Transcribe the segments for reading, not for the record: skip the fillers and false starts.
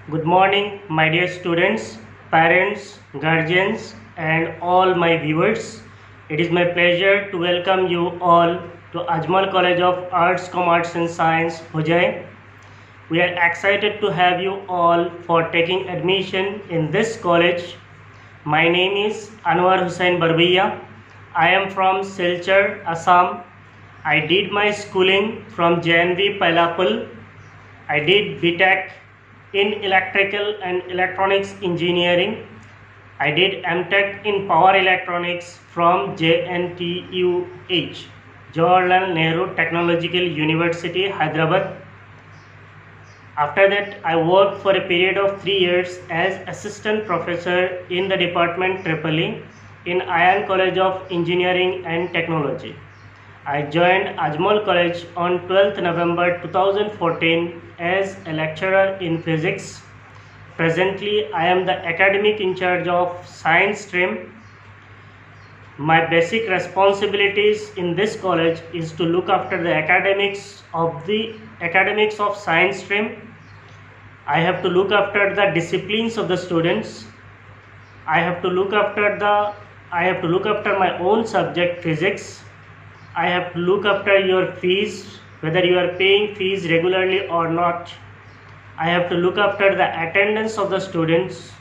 Good morning, my dear students, parents, guardians, and all my viewers. It is my pleasure to welcome you all to Ajmal College of Arts, Commerce and Science, Hojai. We are excited to have you all for taking admission in this college. My name is Anwar Hussain Barbiya. I am from Silchar, Assam. I did my schooling from JNV Pailapul. I did BTech in Electrical and Electronics Engineering. I did MTech in Power Electronics from JNTUH, Jawaharlal Nehru Technological University, Hyderabad. After that, I worked for a period of 3 years as assistant professor in the department Tripoli in IIM College of Engineering and Technology. I joined Ajmal College on 12th November 2014 as a lecturer in physics. Presently, I am the academic in charge of science stream. My basic responsibilities in this college is to look after the academics of science stream. I have to look after the disciplines of the students. I have to look after my own subject, physics. I have to look after your fees, whether you are paying fees regularly or not. I have to look after the attendance of the students,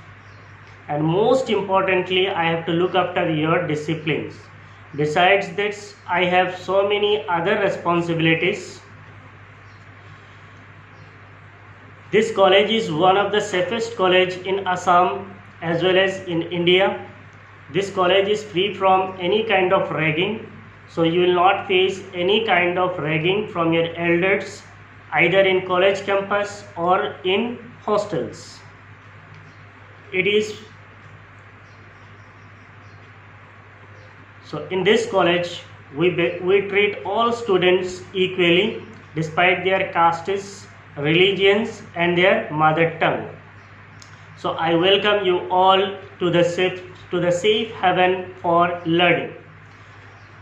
and most importantly, I have to look after your disciplines. Besides this, I have so many other responsibilities. This college is one of the safest college in Assam as well as in India. This college is free from any kind of ragging. So you will not face any kind of ragging from your elders, either in college campus or in hostels. So in this college, we treat all students equally despite their castes, religions and their mother tongue. So I welcome you all to the safe haven for learning.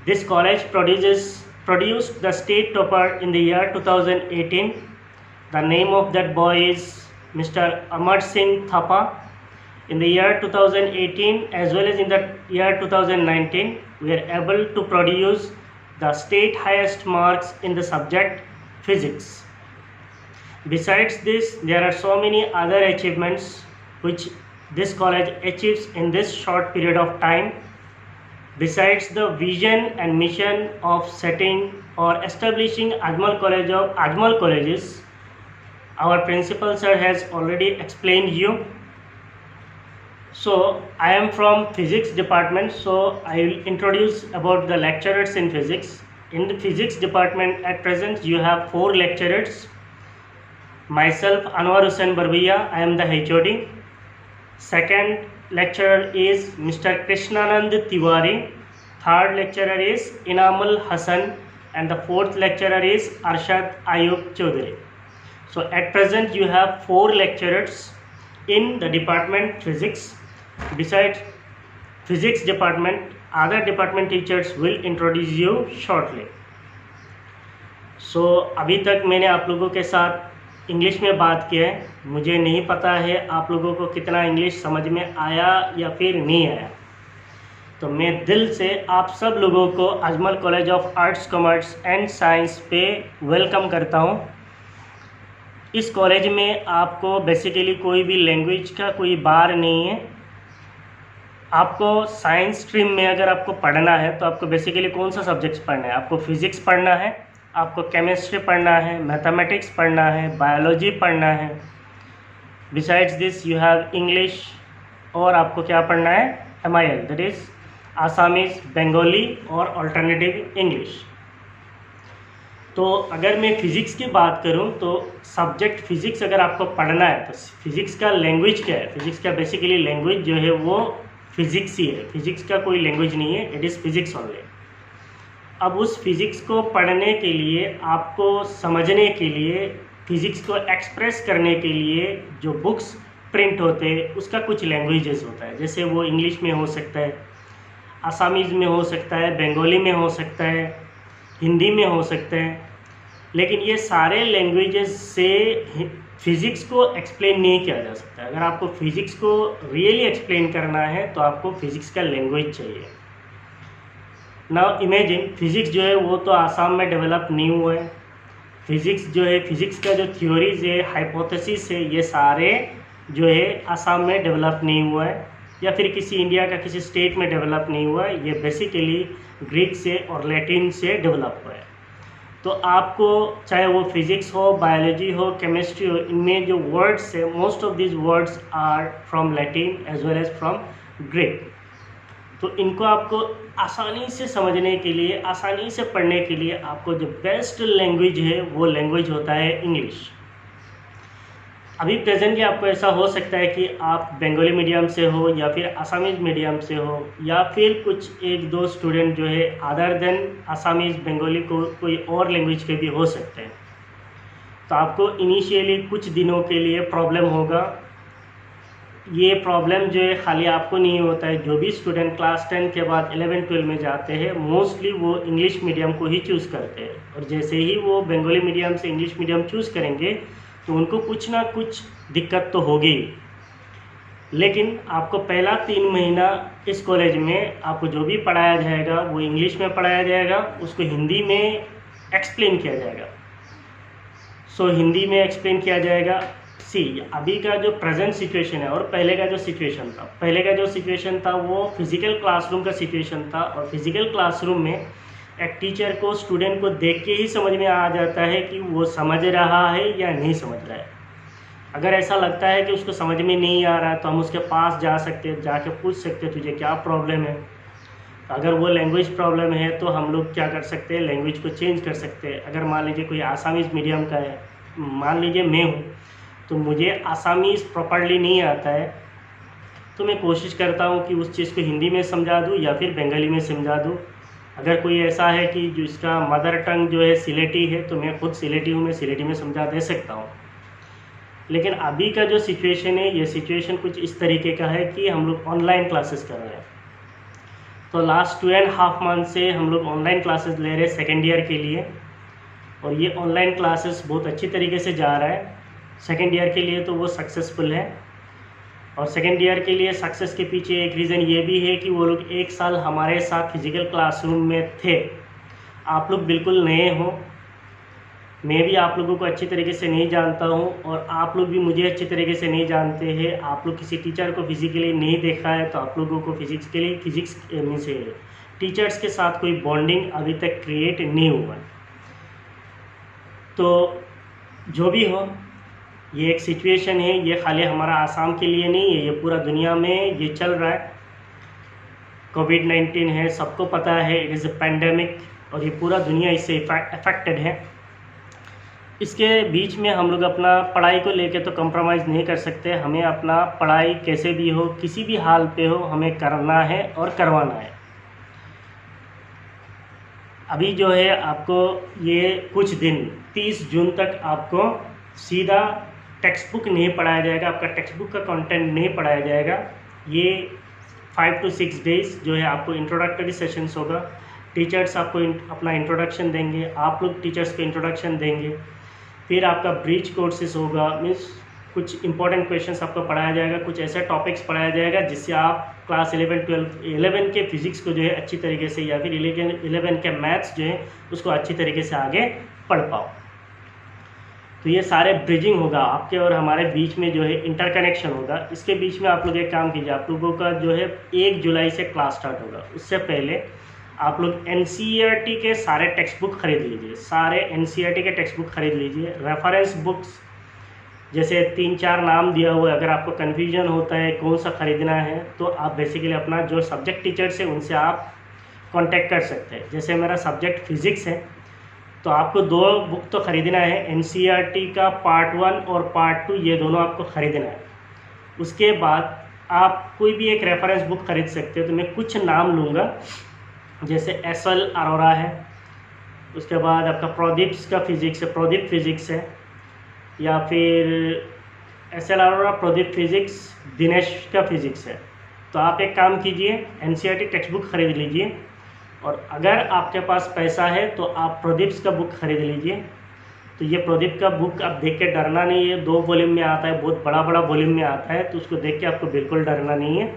This college produced the state topper in the year 2018. The name of that boy is Mr. Amar Singh Thapa. In the year 2018 as well as in the year 2019, we are able to produce the state highest marks in the subject physics. Besides this, there are so many other achievements which this college achieves in this short period of time. Besides the vision and mission of setting or establishing Ajmal colleges, our principal sir has already explained you. So I am from physics department, so I will introduce about the lecturers in physics. In the physics department at present you have 4 lecturers. Myself, Anwar Hussain Barbiya, I am the HOD. Second lecturer is Mr. Krishnanand Tiwari. Third lecturer is Inamul Hassan, and the fourth lecturer is Arshad Ayub Chaudhary. So at present you have 4 lecturers in the department physics. Besides physics department, other department teachers will introduce you shortly. So अभी तक मैंने आप लोगों के साथ English में बात की है. मुझे नहीं पता है आप लोगों को कितना इंग्लिश समझ में आया या फिर नहीं आया. तो मैं दिल से आप सब लोगों को Ajmal college of arts, commerce and science पे वेलकम करता हूं. इस कॉलेज में आपको बेसिकली कोई भी लैंग्वेज का कोई बार नहीं है. आपको साइंस स्ट्रीम में अगर आपको पढ़ना है तो आपको बेसिकली कौन सा सब्जेक्ट्स पढ़ना है? आपको फिजिक्स पढ़ना है, आपको केमिस्ट्री पढ़ना है, मैथमेटिक्स पढ़ना है, बायोलॉजी पढ़ना है. Besides this you have English, और आपको क्या पढ़ना है? MIL, that is Assamese, Bengali और अल्टरनेटिव इंग्लिश. तो अगर मैं फ़िज़िक्स की बात करूं तो सब्जेक्ट फ़िज़िक्स अगर आपको पढ़ना है तो फ़िज़िक्स का लैंग्वेज क्या है? फ़िज़िक्स का बेसिकली लैंग्वेज जो है वो फ़िज़िक्स ही है. फ़िज़िक्स का कोई लैंग्वेज नहीं है, इट इज़ फ़िज़िक्स ओनली. अब उस फिज़िक्स को पढ़ने के लिए, आपको समझने के लिए, फिज़िक्स को एक्सप्रेस करने के लिए जो बुक्स प्रिंट होते हैं उसका कुछ लैंग्वेजेस होता है. जैसे वो इंग्लिश में हो सकता है, आसामीज़ में हो सकता है, बंगाली में हो सकता है, हिंदी में हो सकता है. लेकिन ये सारे लैंग्वेजेस से फिज़िक्स को एक्सप्लेन नहीं किया जा सकता। अगर आपको फिज़िक्स को रियली एक्सप्लेन करना है तो आपको फिज़िक्स का लैंग्वेज चाहिए। नाउ इमेजिन, फिज़िक्स जो है वो तो आसाम में डेवलप नहीं हुआ है। फिज़िक्स जो है, फिज़िक्स का जो थ्योरीज है, हाइपोथेसिस है, ये सारे जो है आसाम में डेवलप नहीं हुआ है या फिर किसी इंडिया का किसी स्टेट में डेवलप नहीं हुआ है। ये बेसिकली ग्रीक से और लैटिन से डेवलप हुआ है। तो आपको चाहे वो फिज़िक्स हो, बायोलॉजी हो, केमिस्ट्री हो, इनमें जो वर्ड्स है, most of this words are from Latin as well as from Greek. तो इनको आपको आसानी से समझने के लिए, आसानी से पढ़ने के लिए आपको जो बेस्ट लैंग्वेज है वो लैंग्वेज होता है इंग्लिश। अभी प्रेजेंटली आपको ऐसा हो सकता है कि आप बंगाली मीडियम से हो या फिर आसामीज़ मीडियम से हो या फिर कुछ एक दो स्टूडेंट जो है अदर देन आसामीज़ बंगाली को कोई और लैंग्वेज के भी हो सकते हैं। तो आपको इनिशियली कुछ दिनों के लिए प्रॉब्लम होगा। ये प्रॉब्लम जो है खाली आपको नहीं होता है, जो भी स्टूडेंट क्लास 10 के बाद 11-12 में जाते हैं मोस्टली वो इंग्लिश मीडियम को ही चूज़ करते हैं। और जैसे ही वो बंगाली मीडियम से इंग्लिश मीडियम चूज़ करेंगे तो उनको कुछ ना कुछ दिक्कत तो होगी। लेकिन आपको पहला 3 महीना इस कॉलेज में आपको जो भी पढ़ाया जाएगा वो इंग्लिश में पढ़ाया जाएगा, उसको हिंदी में एक्सप्लेन किया जाएगा। हिंदी में एक्सप्लेन किया जाएगा। अभी का जो प्रेजेंट सिचुएशन है और पहले का जो सिचुएशन था वो फिजिकल क्लासरूम का सिचुएशन था। और फिजिकल क्लासरूम में एक टीचर को स्टूडेंट को देख के ही समझ में आ जाता है कि वो समझ रहा है या नहीं समझ रहा है। अगर ऐसा लगता है कि उसको समझ में नहीं आ रहा है तो हम उसके पास जा सकते हैं, जाके पूछ सकते हैं तुझे क्या प्रॉब्लम है। अगर वो लैंग्वेज प्रॉब्लम है तो हम लोग क्या कर सकते हैं, लैंग्वेज को चेंज कर सकते हैं। अगर मान लीजिए कोई आसामीज़ मीडियम का है, मान लीजिए मैं हूँ, तो मुझे आसामीज़ प्रॉपर्ली नहीं आता है, तो मैं कोशिश करता हूँ कि उस चीज़ को हिंदी में समझा दूँ या फिर बंगाली में समझा दूँ। अगर कोई ऐसा है कि जो इसका मदर टंग जो है सिलेटी है तो मैं खुद सिलेटी हूँ, मैं सिलेटी में समझा दे सकता हूँ। लेकिन अभी का जो सिचुएशन है, ये सिचुएशन कुछ इस तरीके का है कि हम लोग ऑनलाइन क्लासेस कर रहे हैं। तो लास्ट 2.5 मंथ से हम लोग ऑनलाइन क्लासेस ले रहे हैं सेकेंड ईयर के लिए, और ये ऑनलाइन क्लासेस बहुत अच्छी तरीके से जा रहा है। सेकेंड ईयर के लिए तो वो सक्सेसफुल है। और सेकेंड ईयर के लिए सक्सेस के पीछे एक रीज़न ये भी है कि वो लोग 1 साल हमारे साथ फिजिकल क्लासरूम में थे। आप लोग बिल्कुल नए हो, मैं भी आप लोगों को अच्छी तरीके से नहीं जानता हूँ और आप लोग भी मुझे अच्छी तरीके से नहीं जानते हैं। आप लोग किसी टीचर को फिजिकली नहीं देखा है तो आप लोगों को फिजिक्स में से टीचर्स के साथ कोई बॉन्डिंग अभी तक क्रिएट नहीं हुआ। तो जो भी हो, ये एक सिचुएशन है, ये खाली हमारा आसाम के लिए नहीं है, ये पूरा दुनिया में ये चल रहा है। कोविड-19 है, सबको पता है, इट इज़ अ पैंडेमिक और ये पूरा दुनिया इससे अफेक्टेड है। इसके बीच में हम लोग अपना पढ़ाई को लेके तो कंप्रोमाइज़ नहीं कर सकते। हमें अपना पढ़ाई कैसे भी हो, किसी भी हाल पे हो, हमें करना है और करवाना है। अभी जो है आपको ये कुछ दिन 30 जून तक आपको सीधा टेक्स्ट बुक नहीं पढ़ाया जाएगा, आपका टेक्स्ट बुक का कंटेंट नहीं पढ़ाया जाएगा। ये 5 to 6 डेज़ जो है आपको इंट्रोडक्टरी सेशंस होगा। टीचर्स आपको अपना इंट्रोडक्शन देंगे, आप लोग टीचर्स को इंट्रोडक्शन देंगे। फिर आपका ब्रीच कोर्सेज होगा, मीन्स कुछ इंपॉर्टेंट क्वेश्चंस आपको पढ़ाया जाएगा, कुछ ऐसे टॉपिक्स पढ़ाया जाएगा जिससे आप क्लास 11 के फिज़िक्स को जो है अच्छी तरीके से, या फिर 11 के मैथ्स जो है उसको अच्छी तरीके से आगे पढ़ पाओ। तो ये सारे ब्रिजिंग होगा आपके और हमारे बीच में, जो है इंटरकनेक्शन होगा। इसके बीच में आप लोग एक काम कीजिए, आप लोगों का जो है 1 जुलाई से क्लास स्टार्ट होगा। उससे पहले आप लोग NCERT के सारे टेक्स्ट बुक खरीद लीजिए, सारे NCERT के टेक्स्ट बुक खरीद लीजिए। रेफरेंस बुक्स जैसे 3-4 नाम दिया हुआ है, अगर आपको कन्फ्यूजन होता है कौन सा ख़रीदना है तो आप बेसिकली अपना जो सब्जेक्ट टीचर्स है उनसे आप कांटेक्ट कर सकते हैं। जैसे मेरा सब्जेक्ट फिज़िक्स है तो आपको 2 बुक तो ख़रीदना है, NCERT का पार्ट 1 और पार्ट 2, ये दोनों आपको ख़रीदना है। उसके बाद आप कोई भी एक रेफरेंस बुक ख़रीद सकते हो। तो मैं कुछ नाम लूँगा, जैसे SL अरोरा है, उसके बाद आपका प्रदीप्स का फिज़िक्स है, प्रदीप फिज़िक्स है, या फिर SL अरोरा, प्रदीप फिज़िक्स, दिनेश का फिज़िक्स है। तो आप एक काम कीजिए, NCERT टेक्स्ट बुक ख़रीद लीजिए, और अगर आपके पास पैसा है तो आप प्रदीप्स का बुक ख़रीद लीजिए। तो ये प्रदीप का बुक आप देख के डरना नहीं है, 2 वॉल्यूम में आता है, बहुत बड़ा बड़ा वॉल्यूम में आता है, तो उसको देख के आपको बिल्कुल डरना नहीं है।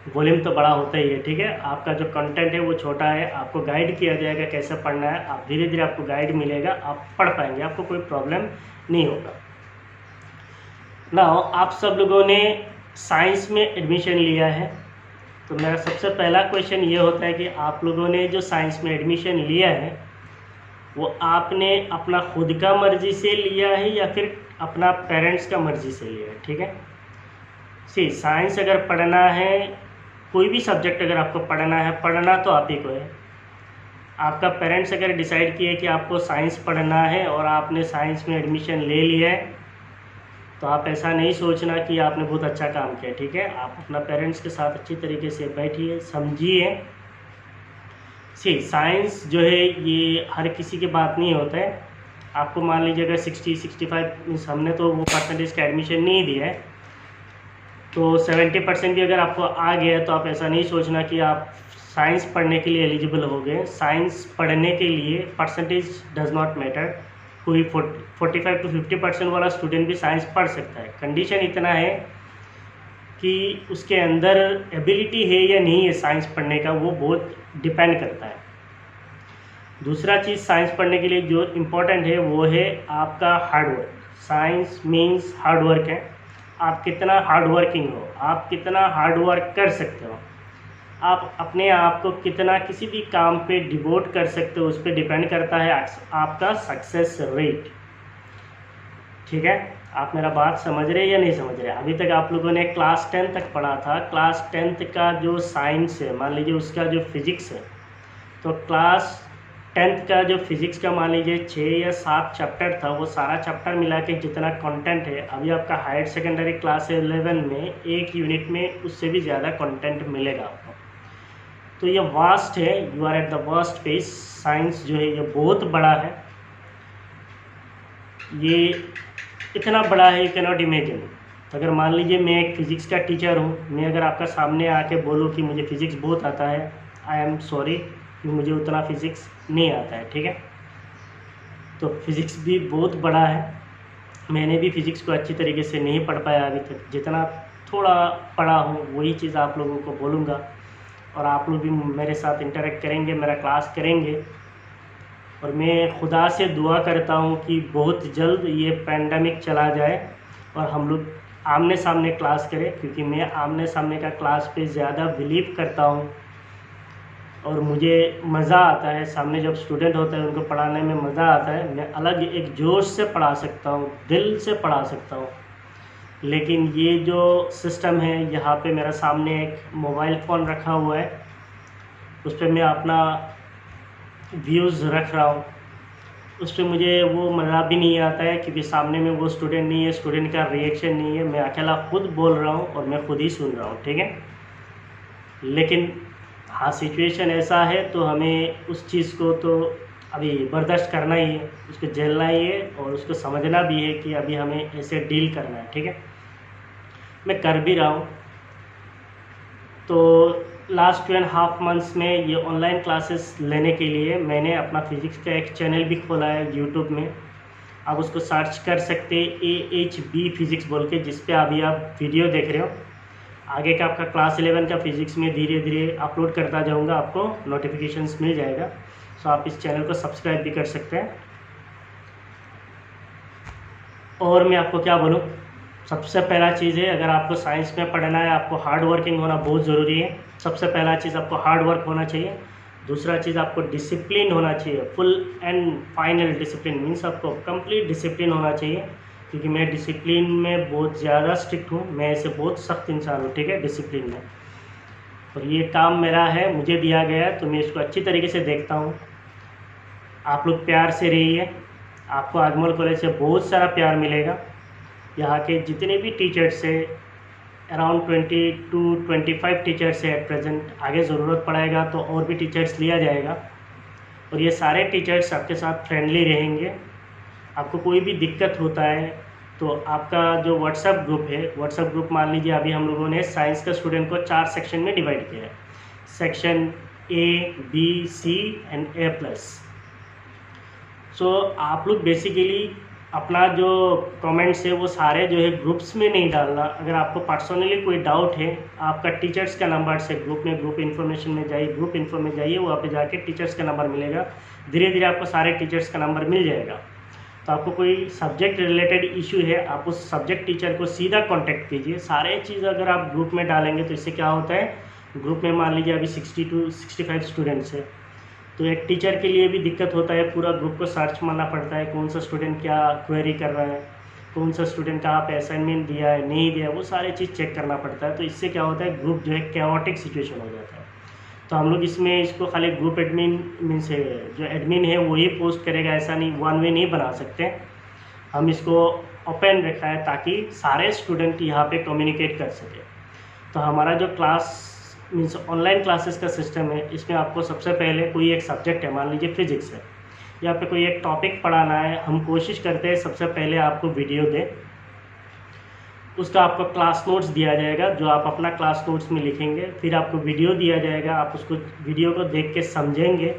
वॉल्यूम तो बड़ा होता ही है, ठीक है। आपका जो कंटेंट है वो छोटा है, आपको गाइड किया जाएगा कैसे पढ़ना है, आप धीरे धीरे आपको गाइड मिलेगा, आप पढ़ पाएंगे, आपको कोई प्रॉब्लम नहीं होगा। नाउ आप सब लोगों ने साइंस में एडमिशन लिया है, तो मेरा सबसे पहला क्वेश्चन ये होता है कि आप लोगों ने जो साइंस में एडमिशन लिया है वो आपने अपना खुद का मर्जी से लिया है या फिर अपना पेरेंट्स का मर्जी से लिया है, ठीक है। सी साइंस अगर पढ़ना है, कोई भी सब्जेक्ट अगर आपको पढ़ना है, पढ़ना तो आप ही को है। आपका पेरेंट्स अगर डिसाइड किए कि आपको साइंस पढ़ना है और आपने साइंस में एडमिशन ले लिया है, तो आप ऐसा नहीं सोचना कि आपने बहुत अच्छा काम किया, ठीक है। आप अपना पेरेंट्स के साथ अच्छी तरीके से बैठिए, समझिए। सी साइंस जो है ये हर किसी की बात नहीं होता है। आपको मान लीजिए अगर 60-65 हमने तो वो परसेंटेज का एडमिशन नहीं दिया है, तो 70% भी अगर आपको आ गया तो आप ऐसा नहीं सोचना कि आप साइंस पढ़ने के लिए एलिजिबल हो गए। साइंस पढ़ने के लिए परसेंटेज डज नॉट मैटर। कोई 45 to 50% वाला स्टूडेंट भी साइंस पढ़ सकता है। कंडीशन इतना है कि उसके अंदर एबिलिटी है या नहीं है साइंस पढ़ने का, वो बहुत डिपेंड करता है। दूसरा चीज़ साइंस पढ़ने के लिए जो इम्पोर्टेंट है वो है आपका हार्डवर्क। साइंस मीन्स हार्डवर्क है। आप कितना हार्डवर्किंग हो, आप कितना हार्डवर्क कर सकते हो, आप अपने आप को कितना किसी भी काम पे डिवोट कर सकते हो, उस पर डिपेंड करता है आपका सक्सेस रेट, ठीक है। आप मेरा बात समझ रहे हैं या नहीं समझ रहे? अभी तक आप लोगों ने क्लास 10 तक पढ़ा था। क्लास 10 का जो साइंस है, मान लीजिए उसका जो फिजिक्स है, तो क्लास 10 का जो फिजिक्स का मान लीजिए 6 या 7 चैप्टर था, वो सारा चैप्टर मिला के जितना कंटेंट है, अभी आपका हायर सेकेंडरी क्लास 11 में एक यूनिट में उससे भी ज़्यादा कंटेंट मिलेगा आपको। तो ये वास्ट है, you are at the vast phase. Science जो है ये बहुत बड़ा है, ये इतना बड़ा है यू कैन नॉट इमेजिन। तो अगर मान लीजिए मैं एक फ़िज़िक्स का टीचर हूँ, मैं अगर आपका सामने आके बोलूँ कि मुझे फ़िज़िक्स बहुत आता है, आई एम सॉरी कि मुझे उतना फ़िज़िक्स नहीं आता है, ठीक है। तो फिज़िक्स भी बहुत बड़ा है। मैंने भी फ़िज़िक्स को अच्छी तरीके से नहीं पढ़ पाया अभी तक, जितना थोड़ा पढ़ा हूँ वही चीज़ आप लोगों को बोलूँगा, और आप लोग भी मेरे साथ इंटरेक्ट करेंगे, मेरा क्लास करेंगे। और मैं खुदा से दुआ करता हूँ कि बहुत जल्द ये पैंडेमिक चला जाए और हम लोग आमने सामने क्लास करें, क्योंकि मैं आमने सामने का क्लास पे ज़्यादा बिलीव करता हूँ और मुझे मज़ा आता है। सामने जब स्टूडेंट होता है उनको पढ़ाने में मज़ा आता है। मैं अलग एक जोश से पढ़ा सकता हूँ, दिल से पढ़ा सकता हूँ। लेकिन ये जो सिस्टम है, यहाँ पे मेरा सामने एक मोबाइल फ़ोन रखा हुआ है, उस पर मैं अपना व्यूज़ रख रहा हूँ, उस पर मुझे वो मज़ा भी नहीं आता है, क्योंकि सामने में वो स्टूडेंट नहीं है, स्टूडेंट का रिएक्शन नहीं है, मैं अकेला खुद बोल रहा हूँ और मैं खुद ही सुन रहा हूँ, ठीक है। लेकिन हाँ, सिचुएशन ऐसा है तो हमें उस चीज़ को तो अभी बर्दाश्त करना ही है, उसको झेलना ही है और उसको समझना भी है कि अभी हमें ऐसे डील करना है, ठीक है। मैं कर भी रहा हूँ। तो लास्ट 2.5 मंथ्स में ये ऑनलाइन क्लासेस लेने के लिए मैंने अपना फिज़िक्स का एक चैनल भी खोला है यूट्यूब में। आप उसको सर्च कर सकते हैं AHB फिज़िक्स बोल के, जिस पे अभी आप वीडियो देख रहे हो। आगे का आपका क्लास 11 का फिज़िक्स में धीरे धीरे अपलोड करता जाऊंगा, आपको नोटिफिकेशंस मिल जाएगा। सो आप इस चैनल को सब्सक्राइब भी कर सकते हैं। और मैं आपको क्या बोलूँ, सबसे पहला चीज़ है, अगर आपको साइंस में पढ़ना है, आपको हार्ड वर्किंग होना बहुत ज़रूरी है। सबसे पहला चीज़ आपको हार्ड वर्क होना चाहिए। दूसरा चीज़ आपको डिसिप्लिन होना चाहिए, full and final discipline means आपको कंप्लीट डिसिप्लिन होना चाहिए, क्योंकि मैं डिसिप्लिन में बहुत ज़्यादा स्ट्रिक्ट हूँ, मैं ऐसे बहुत सख्त इंसान हूँ, ठीक है, डिसिप्लिन में। और ये काम मेरा है, मुझे दिया गया है, तो मैं इसको अच्छी तरीके से देखता हूँ। आप लोग प्यार से रहिए, आपको अजमल कॉलेज से बहुत सारा प्यार मिलेगा। यहाँ के जितने भी टीचर्स है, अराउंड 20 to 25 टीचर्स है एट प्रेजेंट। आगे ज़रूरत पड़ेगा तो और भी टीचर्स लिया जाएगा, और ये सारे टीचर्स आपके साथ फ्रेंडली रहेंगे। आपको कोई भी दिक्कत होता है तो आपका जो व्हाट्सएप ग्रुप है, व्हाट्सएप ग्रुप मान लीजिए अभी हम लोगों ने साइंस का स्टूडेंट को 4 सेक्शन में डिवाइड किया है, section A, B, C and A+। सो आप लोग बेसिकली अपना जो कमेंट्स है वो सारे जो है ग्रुप्स में नहीं डालना। अगर आपको पर्सनली कोई डाउट है, आपका टीचर्स का नंबर से ग्रुप इन्फॉर्मेशन में जाइए, ग्रुप इन्फो में जाइए, वहाँ पे जाके टीचर्स का नंबर मिलेगा। धीरे धीरे आपको सारे टीचर्स का नंबर मिल जाएगा। तो आपको कोई सब्जेक्ट रिलेटेड इशू है, आप उस सब्जेक्ट टीचर को सीधा कांटेक्ट कीजिए। सारे चीज़ अगर आप ग्रुप में डालेंगे तो इससे क्या होता है, ग्रुप में मान लीजिए अभी 60 to 65 स्टूडेंट्स है, तो एक टीचर के लिए भी दिक्कत होता है, पूरा ग्रुप को सर्च मारना पड़ता है, कौन सा स्टूडेंट क्या क्वेरी कर रहा है, कौन सा स्टूडेंट कहाँ पे असाइनमेंट दिया है नहीं दिया, वो सारी चीज़ चेक करना पड़ता है। तो इससे क्या होता है, ग्रुप जो है कैओटिक सिचुएशन हो जाता है। तो हम लोग इसमें इसको खाली ग्रुप एडमिन मीन्स जो एडमिन है वही पोस्ट करेगा, ऐसा नहीं, वन वे नहीं बना सकते। हम इसको ओपन रखा है ताकि सारे स्टूडेंट यहाँ पे कम्युनिकेट कर सके। तो हमारा जो क्लास मीन्स ऑनलाइन क्लासेस का सिस्टम है, इसमें आपको सबसे पहले कोई एक सब्जेक्ट है, मान लीजिए फिजिक्स है, या पे कोई एक टॉपिक पढ़ाना है, हम कोशिश करते हैं सबसे पहले आपको वीडियो दें, उसका आपको क्लास नोट्स दिया जाएगा जो आप अपना क्लास नोट्स में लिखेंगे, फिर आपको वीडियो दिया जाएगा, आप उसको वीडियो को देख के समझेंगे,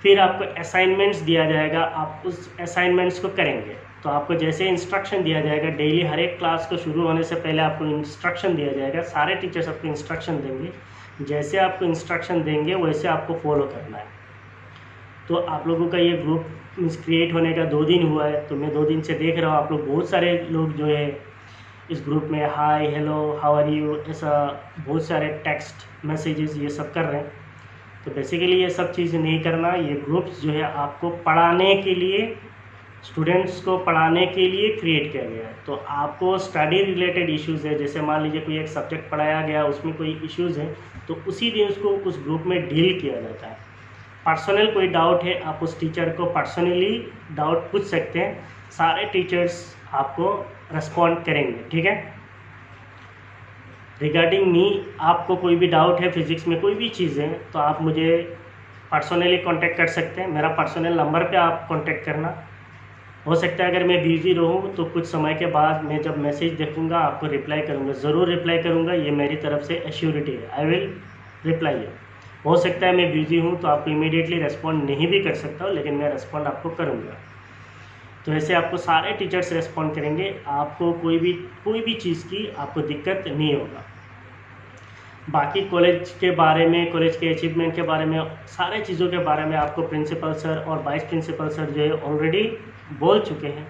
फिर आपको असाइनमेंट्स दिया जाएगा, आप उस असाइनमेंट्स को करेंगे। तो आपको जैसे इंस्ट्रक्शन दिया जाएगा, डेली हर एक क्लास को शुरू होने से पहले आपको इंस्ट्रक्शन दिया जाएगा, सारे टीचर्स आपको इंस्ट्रक्शन देंगे, जैसे आपको इंस्ट्रक्शन देंगे वैसे आपको फॉलो करना है। तो आप लोगों का ये ग्रुप मीन्स क्रिएट होने का 2 दिन हुआ है, तो मैं 2 दिन से देख रहा हूँ आप लोग बहुत सारे लोग जो है इस ग्रुप में hi hello how are you ऐसा बहुत सारे टेक्स्ट मैसेजेस ये सब कर रहे हैं। तो बेसिकली ये सब चीज़ नहीं करना। ये ग्रुप्स जो है आपको पढ़ाने के लिए, स्टूडेंट्स को पढ़ाने के लिए क्रिएट किया गया है। तो आपको स्टडी रिलेटेड इश्यूज़ है, जैसे मान लीजिए कोई एक सब्जेक्ट पढ़ाया गया, उसमें कोई इश्यूज़ है, तो उसी दिन उसको उस ग्रुप में डील किया जाता है। पर्सनल कोई डाउट है, आप उस टीचर को पर्सनली डाउट पूछ सकते हैं, सारे टीचर्स आपको रेस्पॉन्ड करेंगे, ठीक है। रिगार्डिंग मी, आपको कोई भी डाउट है फिज़िक्स में कोई भी चीज़ है तो आप मुझे पर्सनली कांटेक्ट कर सकते हैं। मेरा पर्सनल नंबर पे आप कांटेक्ट करना। हो सकता है अगर मैं बिज़ी रहूँ तो कुछ समय के बाद मैं जब मैसेज देखूँगा आपको रिप्लाई करूँगा, ज़रूर रिप्लाई करूँगा, ये मेरी तरफ से एश्योरिटी है, आई विल रिप्लाई यू। हो सकता है मैं बिज़ी हूँ तो आपको इमीडिएटली रेस्पॉन्ड नहीं भी कर सकता हूँ, लेकिन मैं रेस्पॉन्ड आपको करूँगा। तो ऐसे आपको सारे टीचर्स रेस्पॉन्ड करेंगे, आपको कोई भी चीज़ की आपको दिक्कत नहीं होगा। बाकी कॉलेज के बारे में, कॉलेज के अचीवमेंट के बारे में, सारे चीज़ों के बारे में आपको प्रिंसिपल सर और वाइस प्रिंसिपल सर जो है ऑलरेडी बोल चुके हैं।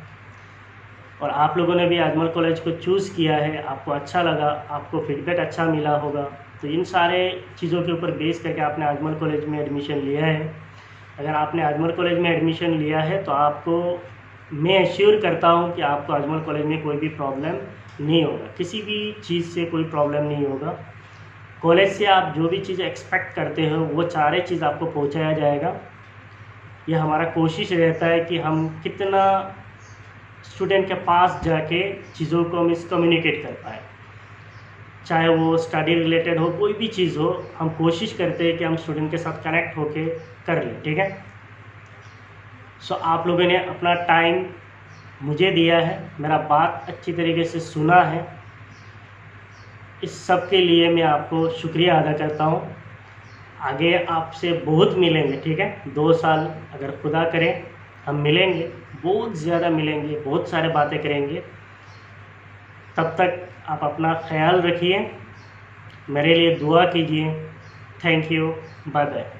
और आप लोगों ने भी अजमल कॉलेज को चूज़ किया है, आपको अच्छा लगा, आपको फीडबैक अच्छा मिला होगा, तो इन सारे चीज़ों के ऊपर बेस करके आपने अजमल कॉलेज में एडमिशन लिया है। अगर आपने अजमल कॉलेज में एडमिशन लिया है तो आपको मैं एश्योर करता हूँ कि आपको अजमल कॉलेज में कोई भी प्रॉब्लम नहीं होगा, किसी भी चीज़ से कोई प्रॉब्लम नहीं होगा। कॉलेज से आप जो भी चीज़ एक्सपेक्ट करते हो वो सारे चीज़ आपको पहुँचाया जाएगा। ये हमारा कोशिश रहता है कि हम कितना स्टूडेंट के पास जाके चीज़ों को हम कम्युनिकेट कर पाए, चाहे वो स्टडी रिलेटेड हो, कोई भी चीज़ हो, हम कोशिश करते हैं कि हम स्टूडेंट के साथ कनेक्ट होके कर लें, ठीक है। सो आप लोगों ने अपना टाइम मुझे दिया है, मेरा बात अच्छी तरीके से सुना है, इस सब के लिए मैं आपको शुक्रिया अदा करता हूँ। आगे आपसे बहुत मिलेंगे, ठीक है। 2 साल अगर खुदा करे हम मिलेंगे, बहुत ज़्यादा मिलेंगे, बहुत सारे बातें करेंगे। तब तक आप अपना ख्याल रखिए, मेरे लिए दुआ कीजिए। Thank you, bye bye.